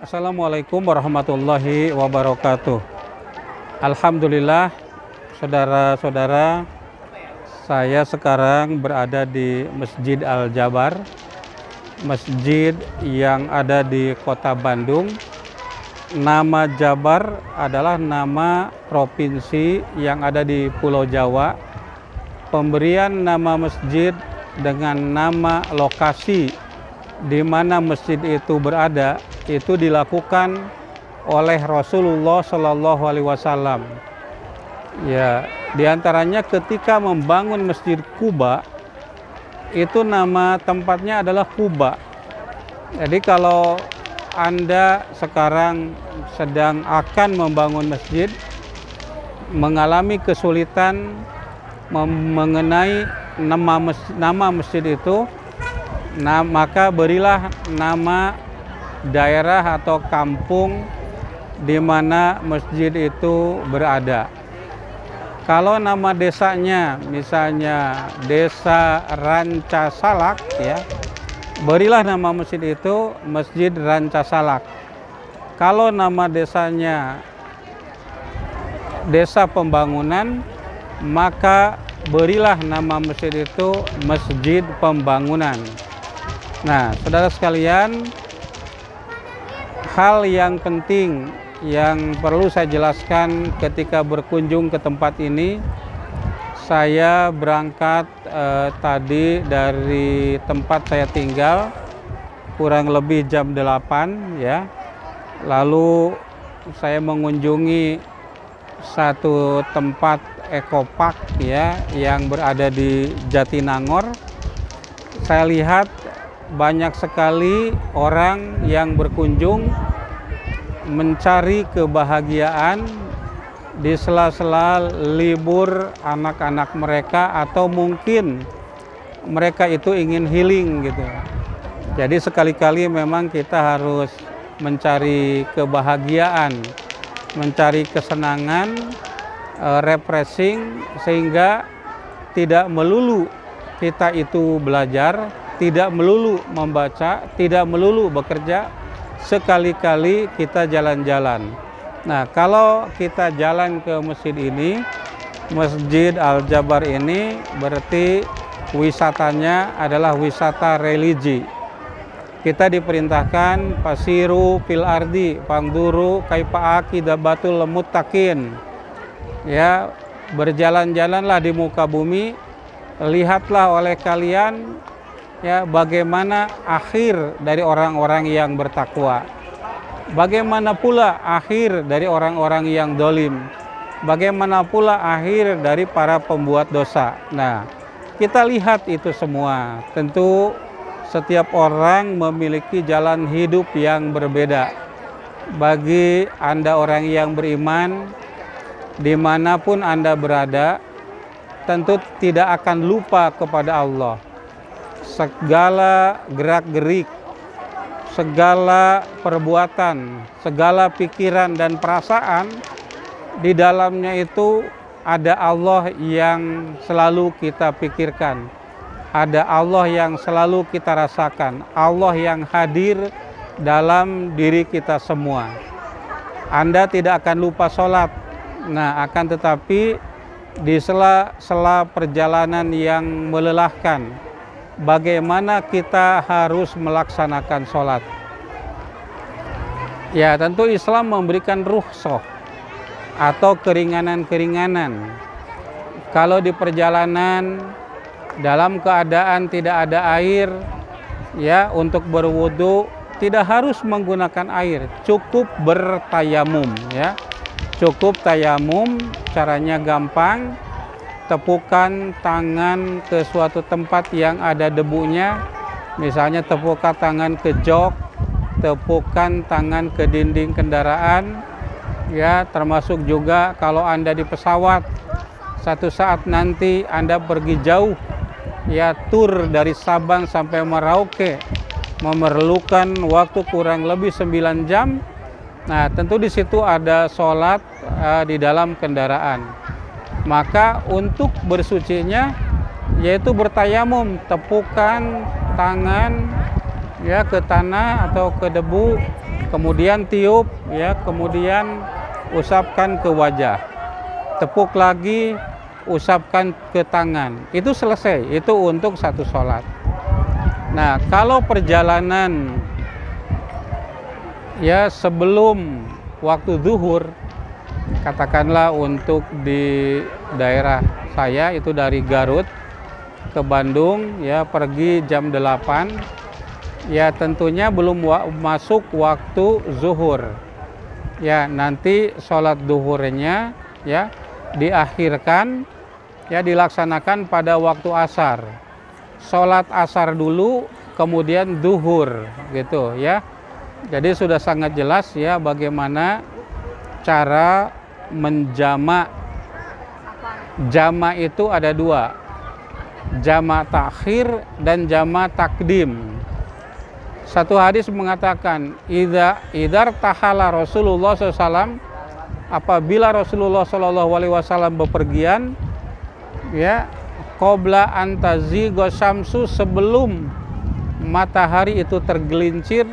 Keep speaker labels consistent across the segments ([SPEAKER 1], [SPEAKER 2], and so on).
[SPEAKER 1] Assalamualaikum warahmatullahi wabarakatuh. Alhamdulillah, saudara-saudara, saya sekarang berada di Masjid Al-Jabar, masjid yang ada di Kota Bandung. Nama Jabar adalah nama provinsi yang ada di Pulau Jawa. Pemberian nama masjid dengan nama lokasi di mana masjid itu berada itu dilakukan oleh Rasulullah Shallallahu Alaihi Wasallam. Ya, diantaranya ketika membangun Masjid Quba, itu nama tempatnya adalah Quba. Jadi kalau Anda sekarang sedang akan membangun masjid, mengalami kesulitan mengenai nama masjid itu, maka berilah nama daerah atau kampung di mana masjid itu berada. Kalau nama desanya misalnya Desa Rancasalak, ya, berilah nama masjid itu Masjid Rancasalak. Kalau nama desanya Desa Pembangunan, maka berilah nama masjid itu Masjid Pembangunan. Nah, saudara sekalian, hal yang penting yang perlu saya jelaskan ketika berkunjung ke tempat ini, saya berangkat tadi dari tempat saya tinggal kurang lebih jam 8, ya. Lalu saya mengunjungi satu tempat ekopark, ya, yang berada di Jatinangor. Saya lihat banyak sekali orang yang berkunjung mencari kebahagiaan di sela-sela libur anak-anak mereka, atau mungkin mereka itu ingin healing gitu. Jadi sekali-kali memang kita harus mencari kebahagiaan, mencari kesenangan, refreshing, sehingga tidak melulu kita itu belajar, tidak melulu membaca, tidak melulu bekerja, sekali-kali kita jalan-jalan. Nah, kalau kita jalan ke masjid ini, Masjid Al-Jabar ini, berarti wisatanya adalah wisata religi. Kita diperintahkan pasiru fil ardi pangduru kaifa aqibatul muttaqin. Ya, berjalan-jalanlah di muka bumi, lihatlah oleh kalian, ya, bagaimana akhir dari orang-orang yang bertakwa, bagaimana pula akhir dari orang-orang yang dolim, bagaimana pula akhir dari para pembuat dosa. Nah, kita lihat itu semua. Tentu setiap orang memiliki jalan hidup yang berbeda. Bagi Anda orang yang beriman, dimanapun Anda berada, tentu tidak akan lupa kepada Allah. Segala gerak-gerik, segala perbuatan, segala pikiran dan perasaan, di dalamnya itu ada Allah yang selalu kita pikirkan, ada Allah yang selalu kita rasakan, Allah yang hadir dalam diri kita semua. Anda tidak akan lupa sholat, nah akan tetapi di sela-sela perjalanan yang melelahkan, bagaimana kita harus melaksanakan sholat. Ya, tentu Islam memberikan rukhsah atau keringanan-keringanan. Kalau di perjalanan dalam keadaan tidak ada air, ya, untuk berwudu tidak harus menggunakan air, cukup bertayamum, ya. Cukup tayamum, caranya gampang. Tepukan tangan ke suatu tempat yang ada debunya, misalnya tepukan tangan ke jok, tepukan tangan ke dinding kendaraan, ya, termasuk juga kalau Anda di pesawat, satu saat nanti Anda pergi jauh, ya, tur dari Sabang sampai Merauke, memerlukan waktu kurang lebih 9 jam. Nah, tentu di situ ada sholat di dalam kendaraan. Maka untuk bersucinya yaitu bertayamum, tepukan tangan ya ke tanah atau ke debu, kemudian tiup, ya, kemudian usapkan ke wajah, tepuk lagi, usapkan ke tangan. Itu selesai, itu untuk satu sholat. Nah, kalau perjalanan ya sebelum waktu zuhur, katakanlah untuk di daerah saya itu dari Garut ke Bandung, ya pergi jam 8, ya tentunya belum masuk waktu zuhur. Ya, nanti sholat zuhurnya ya diakhirkan, ya dilaksanakan pada waktu asar. Sholat asar dulu, kemudian zuhur, gitu ya. Jadi sudah sangat jelas ya bagaimana cara menjamak. Jamak itu ada dua, jamak takhir dan jamak takdim. Satu hadis mengatakan, idar tahala Rasulullah SAW, apabila Rasulullah SAW bepergian, ya, qabla antazigo syamsu, sebelum matahari itu tergelincir,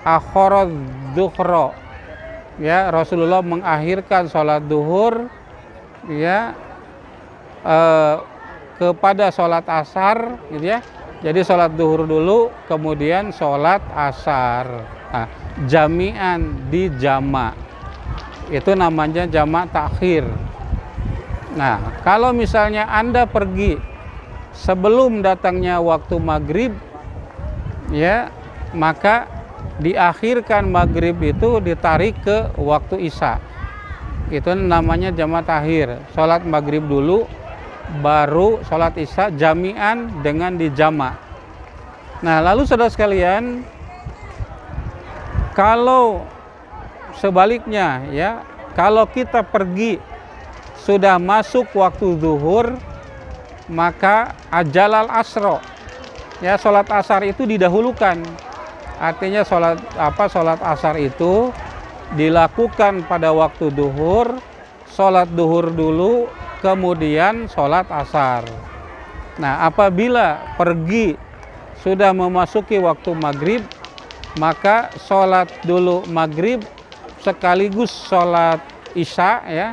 [SPEAKER 1] akhorod zuhro, ya, Rasulullah mengakhirkan sholat duhur, ya, kepada sholat asar, gitu ya. Jadi sholat duhur dulu, kemudian sholat asar. Nah, jami'an di jamak, itu namanya jamak takhir. Nah, kalau misalnya Anda pergi sebelum datangnya waktu maghrib, ya, maka diakhirkan maghrib itu ditarik ke waktu isya. Itu namanya jamak takhir. Sholat maghrib dulu, baru sholat isya jami'an dengan dijamak. Nah, lalu saudara sekalian, kalau sebaliknya, ya, kalau kita pergi sudah masuk waktu zuhur, maka ajalal asro, ya, sholat asar itu didahulukan. Artinya sholat asar itu dilakukan pada waktu duhur, sholat duhur dulu, kemudian sholat asar. Nah, apabila pergi sudah memasuki waktu maghrib, maka sholat dulu maghrib sekaligus sholat isya, ya.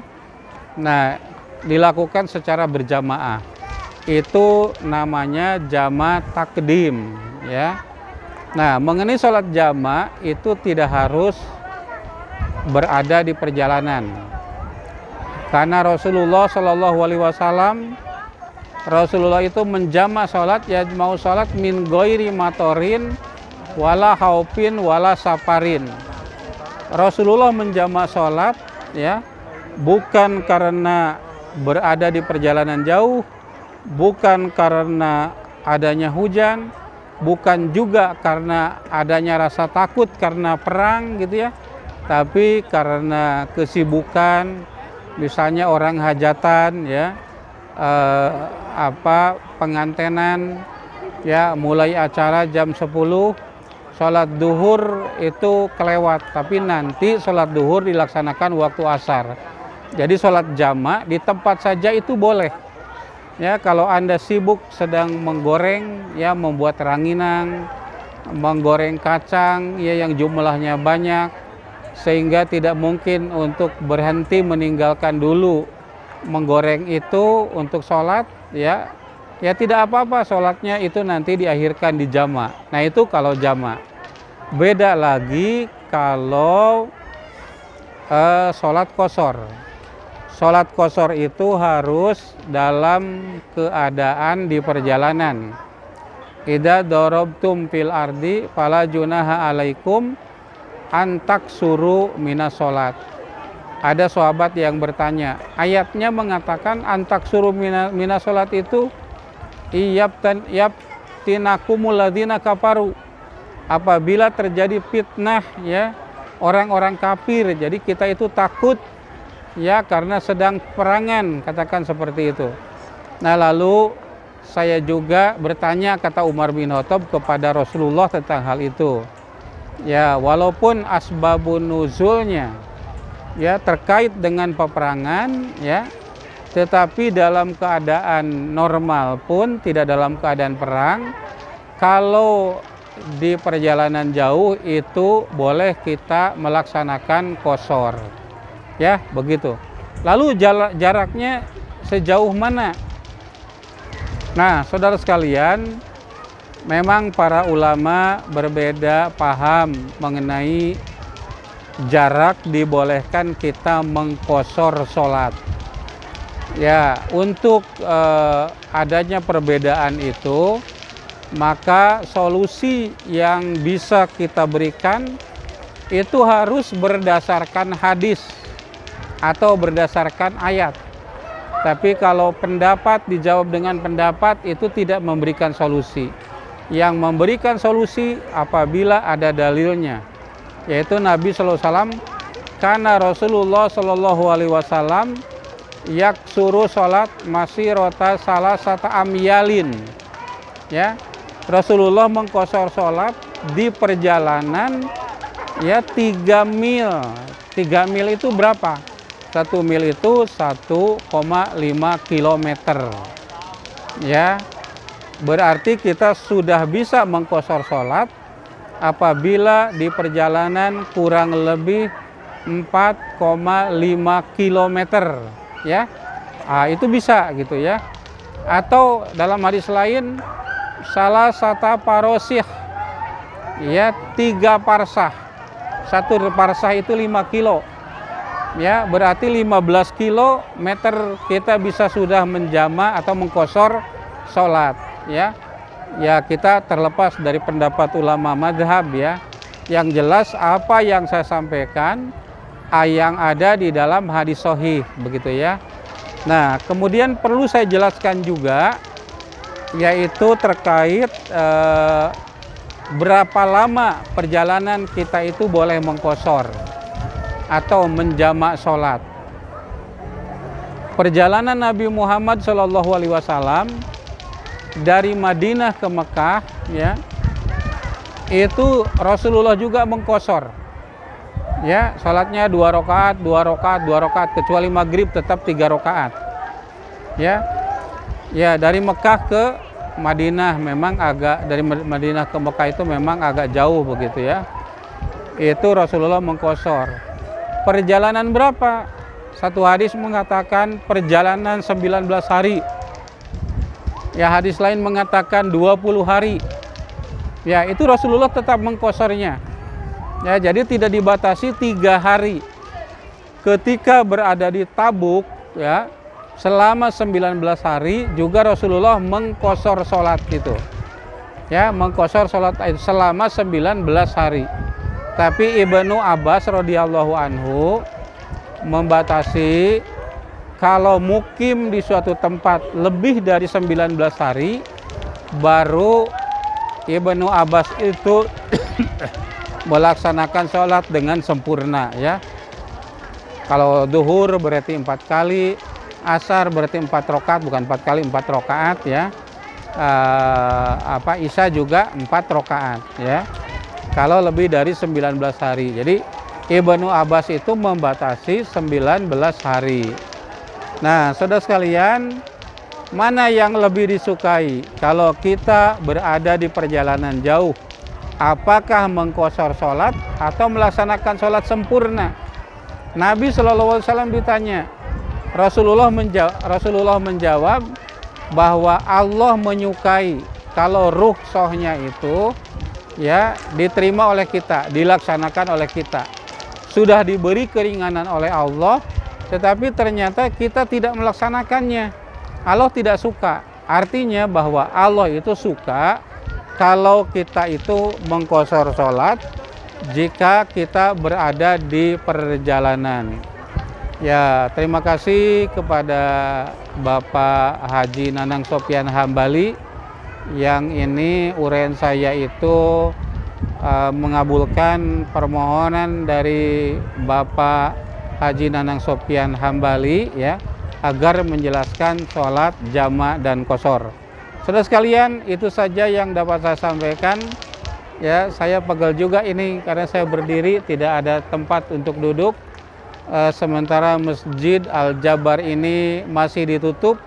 [SPEAKER 1] Nah, dilakukan secara berjamaah. Itu namanya jamak takdim, ya. Nah, mengenai sholat jamak itu tidak harus berada di perjalanan. Karena Rasulullah Shallallahu Alaihi Wasallam, Rasulullah itu menjamak sholat, ya, mau sholat min goiri matorin, wala haupin, wala saparin. Rasulullah menjamak sholat, ya, bukan karena berada di perjalanan jauh, bukan karena adanya hujan, bukan juga karena adanya rasa takut karena perang, gitu ya, tapi karena kesibukan, misalnya orang hajatan, ya, pengantenan, ya, mulai acara jam 10, sholat duhur itu kelewat, tapi nanti sholat duhur dilaksanakan waktu asar. Jadi sholat jamak di tempat saja itu boleh. Ya, kalau Anda sibuk sedang menggoreng, ya, membuat ranginang, menggoreng kacang, ya, yang jumlahnya banyak, sehingga tidak mungkin untuk berhenti meninggalkan dulu menggoreng itu untuk sholat, ya, ya tidak apa-apa, sholatnya itu nanti diakhirkan di jamak. Nah, itu kalau jamak. Beda lagi kalau sholat qashar. Sholat qashar itu harus dalam keadaan di perjalanan. Idza darabtum fil ardi fala junaha alaikum antak suru minas sholat. Ada sahabat yang bertanya, ayatnya mengatakan antak suru minas sholat itu tinakumul ladzina kafaru, apabila terjadi fitnah, ya, orang-orang kafir, jadi kita itu takut, ya, karena sedang perangan, katakan seperti itu. Nah, lalu saya juga bertanya, kata Umar bin Khattab, kepada Rasulullah tentang hal itu. Ya, walaupun asbabun nuzulnya, ya, terkait dengan peperangan, ya, tetapi dalam keadaan normal pun, tidak dalam keadaan perang, kalau di perjalanan jauh itu boleh kita melaksanakan qashar. Ya, begitu. Lalu jaraknya sejauh mana? Nah, saudara sekalian, memang para ulama berbeda paham mengenai jarak dibolehkan kita mengqashar sholat. Ya, untuk adanya perbedaan itu, maka solusi yang bisa kita berikan itu harus berdasarkan hadis atau berdasarkan ayat. Tapi kalau pendapat dijawab dengan pendapat itu tidak memberikan solusi. Yang memberikan solusi apabila ada dalilnya, yaitu Nabi sallallahu alaihi wasallam, karena Rasulullah sallallahu alaihi wasallam yaksuru sholat masirota salasata amyalin. Ya, Rasulullah mengqashar sholat di perjalanan ya 3 mil. 3 mil itu berapa? 1 mil itu 1,5 kilometer. Ya, berarti kita sudah bisa mengqashar sholat apabila di perjalanan kurang lebih 4,5 kilometer. Ya, itu bisa gitu ya. Atau dalam hadis lain, salah satu parosih, ya 3 parsah. 1 parsah itu 5 kilo. Ya, berarti 15 kilometer kita bisa sudah menjama atau mengqashar sholat. Ya, ya kita terlepas dari pendapat ulama madhab ya. Yang jelas apa yang saya sampaikan yang ada di dalam hadis sahih begitu ya. Nah, kemudian perlu saya jelaskan juga yaitu terkait berapa lama perjalanan kita itu boleh mengqashar atau menjamak sholat. Perjalanan Nabi Muhammad SAW dari Madinah ke Mekah ya, itu Rasulullah juga mengqashar. Ya, sholatnya 2 rakaat, 2 rakaat, 2 rakaat, kecuali maghrib tetap 3 rakaat. Ya, ya dari Mekah ke Madinah memang agak, dari Madinah ke Mekah itu memang agak jauh begitu ya. Itu Rasulullah mengqashar. Perjalanan berapa? Satu hadis mengatakan perjalanan 19 hari. Ya, hadis lain mengatakan 20 hari. Ya, itu Rasulullah tetap mengqasharnya. Ya, jadi tidak dibatasi 3 hari. Ketika berada di Tabuk, ya, selama 19 hari juga Rasulullah mengqashar sholat itu. Ya, mengqashar sholat itu selama 19 hari. Tapi Ibnu Abbas radhiyallahu anhu membatasi kalau mukim di suatu tempat lebih dari 19 hari baru Ibnu Abbas itu melaksanakan sholat dengan sempurna ya. Kalau duhur berarti 4 kali, asar berarti 4 rakaat, bukan 4 kali 4 rakaat ya. Isya juga 4 rakaat ya. Kalau lebih dari 19 hari. Jadi Ibnu Abbas itu membatasi 19 hari. Nah, saudara sekalian, mana yang lebih disukai kalau kita berada di perjalanan jauh? Apakah mengqashar sholat atau melaksanakan sholat sempurna? Nabi SAW ditanya, Rasulullah menjawab bahwa Allah menyukai kalau ruh sohnya itu ya diterima oleh kita, dilaksanakan oleh kita. Sudah diberi keringanan oleh Allah, tetapi ternyata kita tidak melaksanakannya. Allah tidak suka. Artinya bahwa Allah itu suka kalau kita itu mengqashar sholat jika kita berada di perjalanan. Ya, terima kasih kepada Bapak Haji Nanang Sopyan Hambali yang ini uraian saya itu mengabulkan permohonan dari Bapak Haji Nanang Sopyan Hambali ya, agar menjelaskan sholat jamak dan qashar. Saudara sekalian, itu saja yang dapat saya sampaikan ya. Saya pegel juga ini karena saya berdiri, tidak ada tempat untuk duduk, sementara Masjid Al-Jabar ini masih ditutup.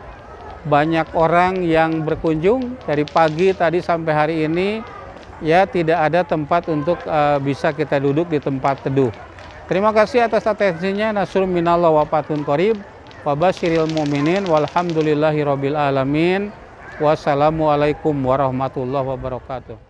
[SPEAKER 1] Banyak orang yang berkunjung dari pagi tadi sampai hari ini ya tidak ada tempat untuk bisa kita duduk di tempat teduh. Terima kasih atas atensinya. Nasrun minallah wa fathun qarib. Wa basyiril mu'minin walhamdulillahirabbil alamin. Wassalamualaikum warahmatullahi wabarakatuh.